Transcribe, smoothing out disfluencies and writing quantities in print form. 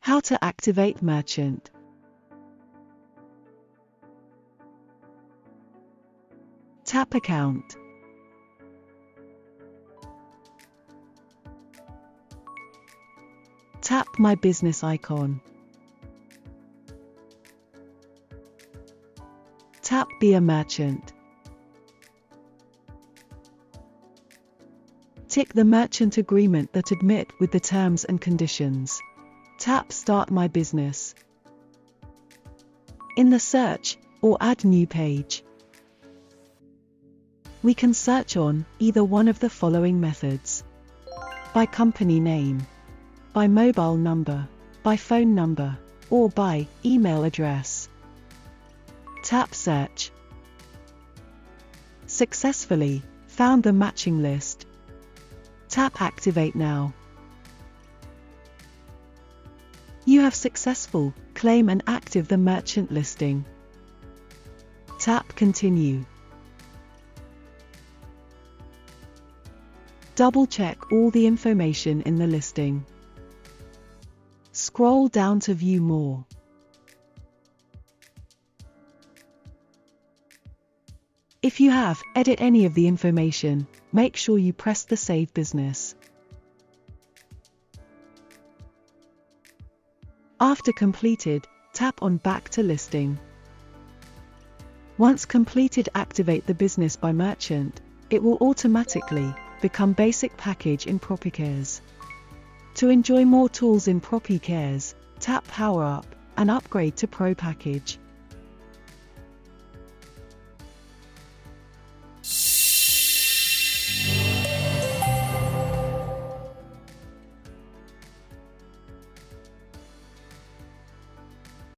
How to activate merchant. Tap account. Tap My Business icon. Tap Be a Merchant. Tick the merchant agreement that admit with the terms and conditions. Tap Start My Business. In the search or add new page, we can search on either one of the following methods: by company name, by mobile number, by phone number, or by email address. Tap Search. Successfully found the matching list. Tap Activate now. You have successful claim and active the merchant listing. Tap Continue. Double-check all the information in the listing. Scroll down to view more. If you have edit any of the information, make sure you press the Save Business. After completed, tap on Back to Listing. Once completed, activate the business by merchant. It will automatically become basic package in Proppycares. To enjoy more tools in Proppycares, tap Power Up and upgrade to Pro Package.